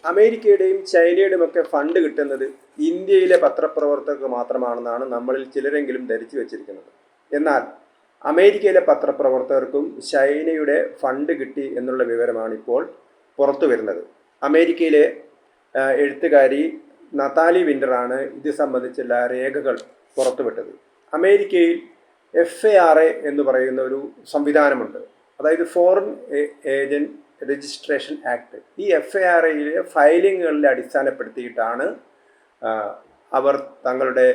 അമേരിക്കയുടെയും ചൈനയുടെയും ഒക്കെ ഫണ്ട് കിട്ടുന്നത് ഇന്ത്യയിലെ പത്രപ്രവർത്തകർക്ക് മാത്രമാണെന്നാണ് നമ്മളിൽ ചിലരെങ്കിലും ധരിച്ചു വച്ചിരിക്കുന്നത്. എന്നാൽ അമേരിക്കയിലെ പത്രപ്രവർത്തകർക്കും ചൈനയുടെ ഫണ്ട് കിട്ടി എന്നുള്ള വിവരമാണ് ഇപ്പോൾ പുറത്തു വരുന്നത്. അമേരിക്കയിലെ എഴുത്തുകാരി നതാലി വിൻ്ററാണ് ഇത് സംബന്ധിച്ചുള്ള രേഖകൾ പുറത്തുവിട്ടത്. അമേരിക്കയിൽ FARA എന്ന് പറയുന്ന ഒരു സംവിധാനമുണ്ട്. അതായത് ഫോറിൻ ഏജൻറ് രജിസ്ട്രേഷൻ ആക്ട്. ഈ FARAയിലെ ഫയലിങ്ങുകളിൽ അടിസ്ഥാനപ്പെടുത്തിയിട്ടാണ് അവർ തങ്ങളുടെ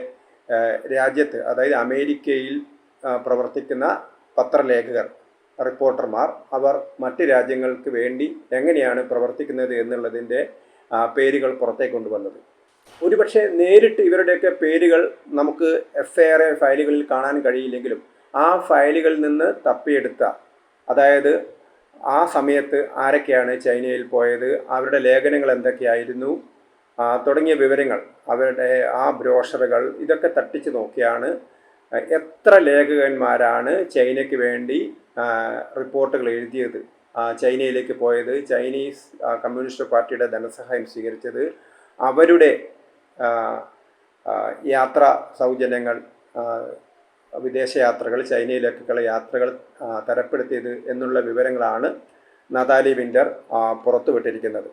രാജ്യത്ത്, അതായത് അമേരിക്കയിൽ പ്രവർത്തിക്കുന്ന പത്രലേഖകർ, റിപ്പോർട്ടർമാർ, അവർ മറ്റ് രാജ്യങ്ങൾക്ക് വേണ്ടി എങ്ങനെയാണ് പ്രവർത്തിക്കുന്നത് എന്നുള്ളതിൻ്റെ പേരുകൾ പുറത്തേക്ക് കൊണ്ടുവന്നത്. ഒരുപക്ഷെ നേരിട്ട് ഇവരുടെയൊക്കെ പേരുകൾ നമുക്ക് FARA ഫയലുകളിൽ കാണാൻ കഴിയില്ലെങ്കിലും ആ ഫയലുകളിൽ നിന്ന് തപ്പിയെടുത്ത, അതായത് ആ സമയത്ത് ആരൊക്കെയാണ് ചൈനയിൽ പോയത്, അവരുടെ ലേഖനങ്ങൾ എന്തൊക്കെയായിരുന്നു തുടങ്ങിയ വിവരങ്ങൾ, അവരുടെ ആ ബ്രോഷറുകൾ, ഇതൊക്കെ തട്ടിച്ച് നോക്കിയാണ് എത്ര ലേഖകന്മാരാണ് ചൈനയ്ക്ക് വേണ്ടി റിപ്പോർട്ടുകൾ എഴുതിയത്, ചൈനയിലേക്ക് പോയത്, ചൈനീസ് കമ്മ്യൂണിസ്റ്റ് പാർട്ടിയുടെ ധനസഹായം സ്വീകരിച്ചത്, അവരുടെ യാത്രാ സൗജന്യങ്ങൾ, വിദേശയാത്രകൾ, ചൈനയിലേക്കുള്ള യാത്രകൾ തരപ്പെടുത്തിയത് എന്നുള്ള വിവരങ്ങളാണ് നതാലി വിൻ്റർ പുറത്തുവിട്ടിരിക്കുന്നത്.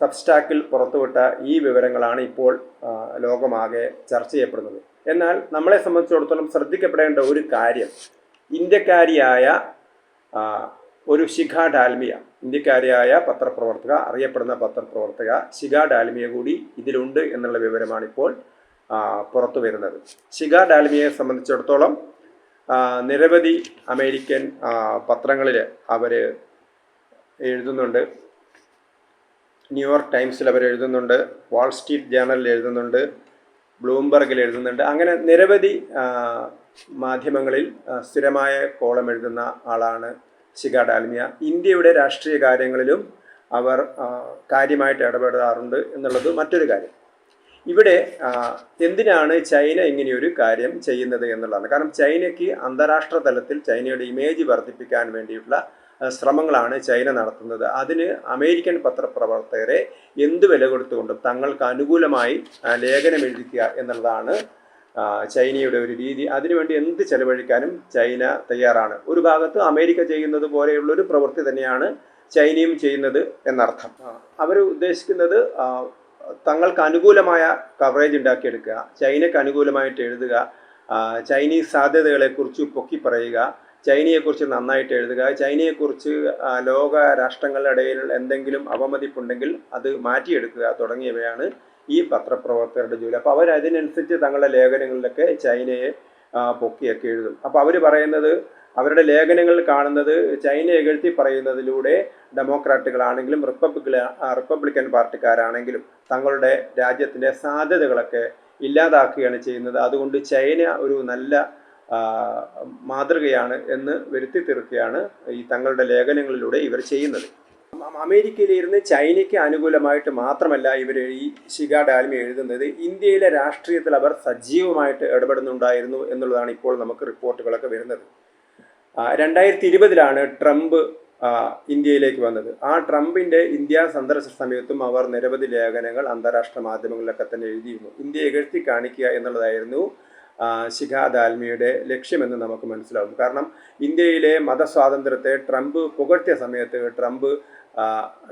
സബ്സ്റ്റാക്കിൽ പുറത്തുവിട്ട ഈ വിവരങ്ങളാണ് ഇപ്പോൾ ലോകമാകെ ചർച്ച ചെയ്യപ്പെടുന്നത്. എന്നാൽ നമ്മളെ സംബന്ധിച്ചിടത്തോളം ശ്രദ്ധിക്കപ്പെടേണ്ട ഒരു കാര്യം, ഇന്ത്യക്കാരിയായ ഒരു ശിഖ ഡാൽമിയ, ഇന്ത്യക്കാരിയായ പത്രപ്രവർത്തക, അറിയപ്പെടുന്ന പത്രപ്രവർത്തക ശിഖ ഡാൽമിയ കൂടി ഇതിലുണ്ട് എന്നുള്ള വിവരമാണ് ഇപ്പോൾ പുറത്തു വരുന്നത്. ശിഖ ഡാൽമിയയെ സംബന്ധിച്ചിടത്തോളം നിരവധി അമേരിക്കൻ പത്രങ്ങളിൽ അവർ എഴുതുന്നുണ്ട്. ന്യൂയോർക്ക് ടൈംസിൽ അവർ എഴുതുന്നുണ്ട്, വാൾ സ്ട്രീറ്റ് ജേണലിൽ എഴുതുന്നുണ്ട്, ബ്ലൂംബർഗിൽ എഴുതുന്നുണ്ട്. അങ്ങനെ നിരവധി മാധ്യമങ്ങളിൽ സ്ഥിരമായ കോളം എഴുതുന്ന ആളാണ് ശിഖ ഡാൽമിയ. ഇന്ത്യയുടെ രാഷ്ട്രീയ കാര്യങ്ങളിലും അവർ കാര്യമായിട്ട് ഇടപെടാറുണ്ട് എന്നുള്ളത് മറ്റൊരു കാര്യം. ഇവിടെ എന്തിനാണ് ചൈന ഇങ്ങനെയൊരു കാര്യം ചെയ്യുന്നത് എന്നുള്ളതാണ്. കാരണം ചൈനയ്ക്ക് അന്താരാഷ്ട്ര തലത്തിൽ ചൈനയുടെ ഇമേജ് വർദ്ധിപ്പിക്കാൻ വേണ്ടിയിട്ടുള്ള ശ്രമങ്ങളാണ് ചൈന നടത്തുന്നത്. അതിന് അമേരിക്കൻ പത്രപ്രവർത്തകരെ എന്ത് വില കൊടുത്തുകൊണ്ടും തങ്ങൾക്ക് അനുകൂലമായി ലേഖനം എഴുതിക്കുക എന്നുള്ളതാണ് ചൈനയുടെ ഒരു രീതി. അതിനുവേണ്ടി എന്ത് ചെലവഴിക്കാനും ചൈന തയ്യാറാണ്. ഒരു ഭാഗത്ത് അമേരിക്ക ചെയ്യുന്നത് പോലെയുള്ളൊരു പ്രവൃത്തി തന്നെയാണ് ചൈനയും ചെയ്യുന്നത് എന്നർത്ഥം. അവർ ഉദ്ദേശിക്കുന്നത് തങ്ങൾക്ക് അനുകൂലമായ കവറേജ് ഉണ്ടാക്കിയെടുക്കുക, ചൈനയ്ക്ക് അനുകൂലമായിട്ട് എഴുതുക, ചൈനീസ് സാധ്യതകളെക്കുറിച്ച് പൊക്കി പറയുക, ചൈനയെക്കുറിച്ച് നന്നായിട്ട് എഴുതുക, ചൈനയെക്കുറിച്ച് ലോക രാഷ്ട്രങ്ങളുടെ ഇടയിൽ എന്തെങ്കിലും അവമതിപ്പുണ്ടെങ്കിൽ അത് മാറ്റിയെടുക്കുക തുടങ്ങിയവയാണ് ഈ പത്രപ്രവർത്തകരുടെ ജോലി. അപ്പോൾ അവർ അതിനനുസരിച്ച് തങ്ങളുടെ ലേഖനങ്ങളിലൊക്കെ ചൈനയെ പൊക്കിയൊക്കെ എഴുതും. അപ്പോൾ അവർ പറയുന്നത്, അവരുടെ ലേഖനങ്ങളിൽ കാണുന്നത് ചൈന ഇകഴ്ത്തി പറയുന്നതിലൂടെ ഡെമോക്രാറ്റുകളാണെങ്കിലും റിപ്പബ്ലിക്കൻ പാർട്ടിക്കാരാണെങ്കിലും തങ്ങളുടെ രാജ്യത്തിൻ്റെ സാധ്യതകളൊക്കെ ഇല്ലാതാക്കുകയാണ് ചെയ്യുന്നത്. അതുകൊണ്ട് ചൈന ഒരു നല്ല മാതൃകയാണ് എന്ന് വരുത്തി തീർക്കുകയാണ് ഈ തങ്ങളുടെ ലേഖനങ്ങളിലൂടെ ഇവർ ചെയ്യുന്നത്. അമേരിക്കയിലിരുന്ന് ചൈനയ്ക്ക് അനുകൂലമായിട്ട് മാത്രമല്ല ഇവർ ഈ ശിഖ ഡാൽമിയ എഴുതുന്നത്, ഇന്ത്യയിലെ രാഷ്ട്രീയത്തിൽ അവർ സജീവമായിട്ട് ഇടപെടുന്നുണ്ടായിരുന്നു എന്നുള്ളതാണ് ഇപ്പോൾ നമുക്ക് റിപ്പോർട്ടുകളൊക്കെ വരുന്നത്. 2020 ട്രംപ് ഇന്ത്യയിലേക്ക് വന്നത്. ആ ട്രംപിൻ്റെ ഇന്ത്യ സന്ദർശന സമയത്തും അവർ നിരവധി ലേഖനങ്ങൾ അന്താരാഷ്ട്ര മാധ്യമങ്ങളിലൊക്കെ തന്നെ എഴുതിയിരുന്നു. ഇന്ത്യയെ ഇകഴ്ത്തി കാണിക്കുക എന്നുള്ളതായിരുന്നു ശിഖ ഡാൽമിയയുടെ ലക്ഷ്യമെന്ന് നമുക്ക് മനസ്സിലാവും. കാരണം ഇന്ത്യയിലെ മതസ്വാതന്ത്ര്യത്തെ ട്രംപ് പുകഴ്ത്തിയ സമയത്ത്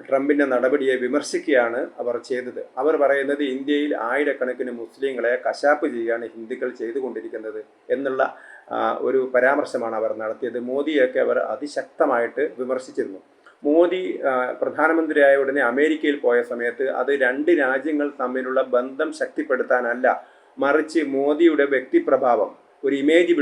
ട്രംപിൻ്റെ നടപടിയെ വിമർശിക്കുകയാണ് അവർ ചെയ്തത്. അവർ പറയുന്നത് ഇന്ത്യയിൽ ആയിരക്കണക്കിന് മുസ്ലിങ്ങളെ കശാപ്പ് ചെയ്യുകയാണ് ഹിന്ദുക്കൾ ചെയ്തുകൊണ്ടിരിക്കുന്നത് എന്നുള്ള ഒരു പരാമർശമാണ് അവർ നടത്തിയത്. മോദിയൊക്കെ അവർ അതിശക്തമായിട്ട് വിമർശിച്ചിരുന്നു. മോദി പ്രധാനമന്ത്രിയായ ഉടനെ അമേരിക്കയിൽ പോയ സമയത്ത് അത് രണ്ട് രാജ്യങ്ങൾ തമ്മിലുള്ള ബന്ധം ശക്തിപ്പെടുത്താനല്ല, മറിച്ച് മോദിയുടെ വ്യക്തിപ്രഭാവം, ഒരു ഇമേജ്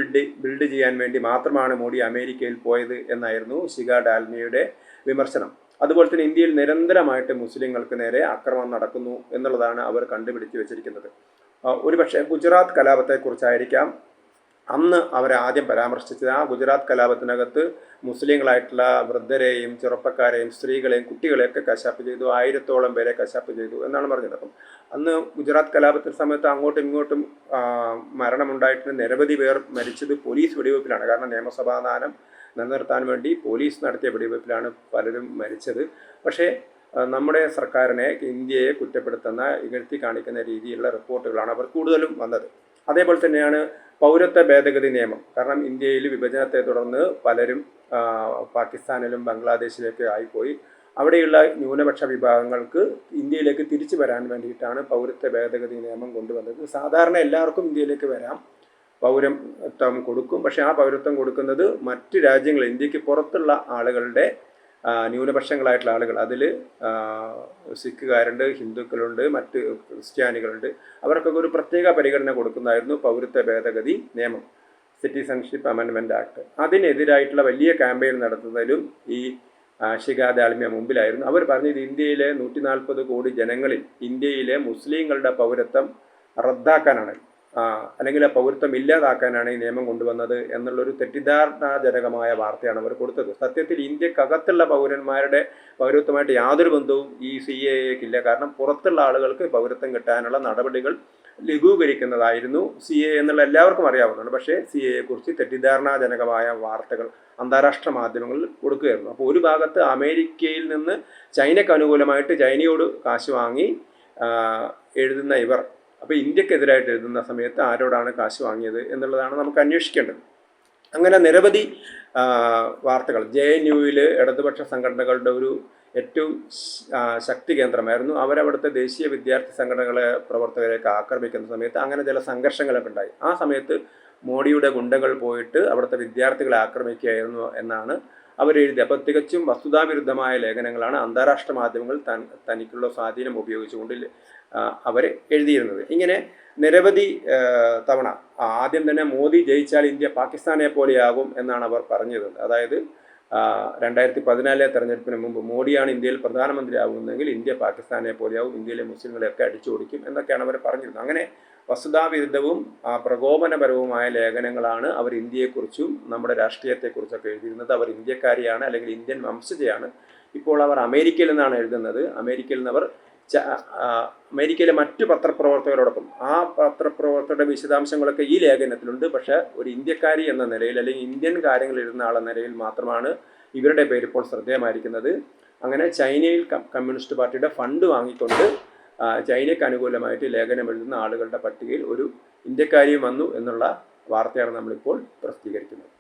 ബിൽഡ് ചെയ്യാൻ വേണ്ടി മാത്രമാണ് മോദി അമേരിക്കയിൽ പോയത് എന്നായിരുന്നു ശിഖ ഡാൽമിയയുടെ വിമർശനം. അതുപോലെ തന്നെ ഇന്ത്യയിൽ നിരന്തരമായിട്ട് മുസ്ലിങ്ങൾക്ക് നേരെ ആക്രമണം നടക്കുന്നു എന്നുള്ളതാണ് അവർ കണ്ടുപിടിച്ച് വെച്ചിരിക്കുന്നത്. ഒരുപക്ഷെ ഗുജറാത്ത് കലാപത്തെക്കുറിച്ചായിരിക്കാം അന്ന് അവരാദ്യം പരാമർശിച്ചത്. ആ ഗുജറാത്ത് കലാപത്തിനകത്ത് മുസ്ലിങ്ങളായിട്ടുള്ള വൃദ്ധരെയും ചെറുപ്പക്കാരെയും സ്ത്രീകളെയും കുട്ടികളെയൊക്കെ കശാപ്പ് ചെയ്തു, 1000-ഓളം പേരെ കശാപ്പ് ചെയ്തു എന്നാണ് പറഞ്ഞത്. അപ്പം അന്ന് ഗുജറാത്ത് കലാപത്തിന് സമയത്ത് അങ്ങോട്ടും ഇങ്ങോട്ടും മരണമുണ്ടായിട്ട് നിരവധി പേർ മരിച്ചത് പോലീസ് വെടിവെപ്പിലാണ്. കാരണം നിയമസഭാ നിലനിർത്താൻ വേണ്ടി പോലീസ് നടത്തിയ വെടിവെപ്പിലാണ് പലരും മരിച്ചത്. പക്ഷേ നമ്മുടെ സർക്കാരിനെ, ഇന്ത്യയെ കുറ്റപ്പെടുത്തുന്ന, ഇകഴ്ത്തി കാണിക്കുന്ന രീതിയിലുള്ള റിപ്പോർട്ടുകളാണ് അവർ കൂടുതലും വന്നത്. അതേപോലെ തന്നെയാണ് പൗരത്വ ഭേദഗതി നിയമം. കാരണം ഇന്ത്യയിൽ വിഭജനത്തെ തുടർന്ന് പലരും പാകിസ്ഥാനിലും ബംഗ്ലാദേശിലേക്ക് ആയിപ്പോയി. അവിടെയുള്ള ന്യൂനപക്ഷ വിഭാഗങ്ങൾക്ക് ഇന്ത്യയിലേക്ക് തിരിച്ചു വരാൻ വേണ്ടിയിട്ടാണ് പൗരത്വ ഭേദഗതി നിയമം കൊണ്ടുവന്നത്. സാധാരണ എല്ലാവർക്കും ഇന്ത്യയിലേക്ക് വരാം, പൗരത്വം കൊടുക്കും. പക്ഷേ ആ പൗരത്വം കൊടുക്കുന്നത് മറ്റ് രാജ്യങ്ങൾ, ഇന്ത്യക്ക് പുറത്തുള്ള ആളുകളുടെ ന്യൂനപക്ഷങ്ങളായിട്ടുള്ള ആളുകൾ, അതിൽ സിഖുകാരുണ്ട്, ഹിന്ദുക്കളുണ്ട്, മറ്റ് ക്രിസ്ത്യാനികളുണ്ട്, അവർക്കൊക്കെ ഒരു പ്രത്യേക പരിഗണന കൊടുക്കുന്നതായിരുന്നു പൗരത്വ ഭേദഗതി നിയമം, സിറ്റിസൺഷിപ്പ് അമെൻമെൻറ്റ് ആക്ട്. അതിനെതിരായിട്ടുള്ള വലിയ ക്യാമ്പയിൻ നടത്തുന്നതിലും ഈ ഷിഗ ദാൽമിയ മുമ്പിലായിരുന്നു. അവർ പറഞ്ഞത് ഇന്ത്യയിലെ 140 കോടി ജനങ്ങളിൽ ഇന്ത്യയിലെ മുസ്ലിങ്ങളുടെ പൗരത്വം റദ്ദാക്കാനാണ്, അല്ലെങ്കിൽ ആ പൗരത്വം ഇല്ലാതാക്കാനാണ് ഈ നിയമം കൊണ്ടുവന്നത് എന്നുള്ളൊരു തെറ്റിദ്ധാരണാജനകമായ വാർത്തയാണ് അവർ കൊടുത്തത്. സത്യത്തിൽ ഇന്ത്യക്കകത്തുള്ള പൗരന്മാരുടെ പൗരത്വമായിട്ട് യാതൊരു ബന്ധവും ഈ CAAയ്ക്കില്ല. കാരണം പുറത്തുള്ള ആളുകൾക്ക് പൗരത്വം കിട്ടാനുള്ള നടപടികൾ ലഘൂകരിക്കുന്നതായിരുന്നു CAA എന്നുള്ള എല്ലാവർക്കും അറിയാവുന്നതാണ്. പക്ഷേ CAAയെക്കുറിച്ച് തെറ്റിദ്ധാരണാജനകമായ വാർത്തകൾ അന്താരാഷ്ട്ര മാധ്യമങ്ങളിൽ കൊടുക്കുകയായിരുന്നു. അപ്പോൾ ഒരു ഭാഗത്ത് അമേരിക്കയിൽ നിന്ന് ചൈനയ്ക്ക് അനുകൂലമായിട്ട് ചൈനയോട് കാശ് വാങ്ങി എഴുതുന്ന ഇവർ, അപ്പോൾ ഇന്ത്യക്കെതിരായിട്ട് എഴുതുന്ന സമയത്ത് ആരോടാണ് കാശ് വാങ്ങിയത് എന്നുള്ളതാണ് നമുക്ക് അന്വേഷിക്കേണ്ടത്. അങ്ങനെ നിരവധി വാർത്തകൾ. JNUവിൽ ഇടതുപക്ഷ സംഘടനകളുടെ ഒരു ഏറ്റവും ശക്തി കേന്ദ്രമായിരുന്നു. അവരവിടുത്തെ ദേശീയ വിദ്യാർത്ഥി സംഘടനകളെ, പ്രവർത്തകരെയൊക്കെ ആക്രമിക്കുന്ന സമയത്ത് അങ്ങനെ ചില സംഘർഷങ്ങളൊക്കെ ഉണ്ടായി. ആ സമയത്ത് മോഡിയുടെ ഗുണ്ടകൾ പോയിട്ട് അവിടുത്തെ വിദ്യാർത്ഥികളെ ആക്രമിക്കുകയായിരുന്നു എന്നാണ് അവരെഴുതി. അപ്പോൾ തികച്ചും വസ്തുതാവിരുദ്ധമായ ലേഖനങ്ങളാണ് അന്താരാഷ്ട്ര മാധ്യമങ്ങൾ തനിക്കുള്ള സ്വാധീനം ഉപയോഗിച്ചുകൊണ്ട് അവർ എഴുതിയിരുന്നത്. ഇങ്ങനെ നിരവധി തവണ ആദ്യം തന്നെ മോദി ജയിച്ചാൽ ഇന്ത്യ പാകിസ്ഥാനെ പോലെയാകും എന്നാണ് അവർ പറഞ്ഞത്. അതായത് 2014 തെരഞ്ഞെടുപ്പിന് മുമ്പ് മോഡിയാണ് ഇന്ത്യയിൽ പ്രധാനമന്ത്രി ആകുന്നതെങ്കിൽ ഇന്ത്യ പാകിസ്ഥാനെ പോലെയാവും, ഇന്ത്യയിലെ മുസ്ലിങ്ങളെയൊക്കെ അടിച്ചോടിക്കും എന്നൊക്കെയാണ് അവർ പറഞ്ഞിരുന്നത്. അങ്ങനെ വസ്തുതാവിരുദ്ധവും പ്രകോപനപരവുമായ ലേഖനങ്ങളാണ് അവർ ഇന്ത്യയെക്കുറിച്ചും നമ്മുടെ രാഷ്ട്രീയത്തെക്കുറിച്ചൊക്കെ എഴുതിയിരുന്നത്. അവർ ഇന്ത്യക്കാരിയാണ്, അല്ലെങ്കിൽ ഇന്ത്യൻ വംശജയാണ്. ഇപ്പോൾ അവർ അമേരിക്കയിൽ നിന്നാണ് എഴുതുന്നത്. അമേരിക്കയിൽ നിന്ന് അവർ അമേരിക്കയിലെ മറ്റു പത്രപ്രവർത്തകരോടൊപ്പം, ആ പത്രപ്രവർത്തകരുടെ വിശദാംശങ്ങളൊക്കെ ഈ ലേഖനത്തിലുണ്ട്. പക്ഷേ ഒരു ഇന്ത്യക്കാരി എന്ന നിലയിൽ, അല്ലെങ്കിൽ ഇന്ത്യൻ കാര്യങ്ങൾ എഴുതുന്ന ആളെന്ന നിലയിൽ മാത്രമാണ് ഇവരുടെ പേര് ഇപ്പോൾ ശ്രദ്ധേയമായിരിക്കുന്നത്. അങ്ങനെ ചൈനയിൽ കമ്മ്യൂണിസ്റ്റ് പാർട്ടിയുടെ ഫണ്ട് വാങ്ങിക്കൊണ്ട് ചൈനയ്ക്ക് അനുകൂലമായിട്ട് ലേഖനം എഴുതുന്ന ആളുകളുടെ പട്ടികയിൽ ഒരു ഇന്ത്യക്കാരിയും വന്നു എന്നുള്ള വാർത്തയാണ് നമ്മളിപ്പോൾ പ്രസിദ്ധീകരിക്കുന്നത്.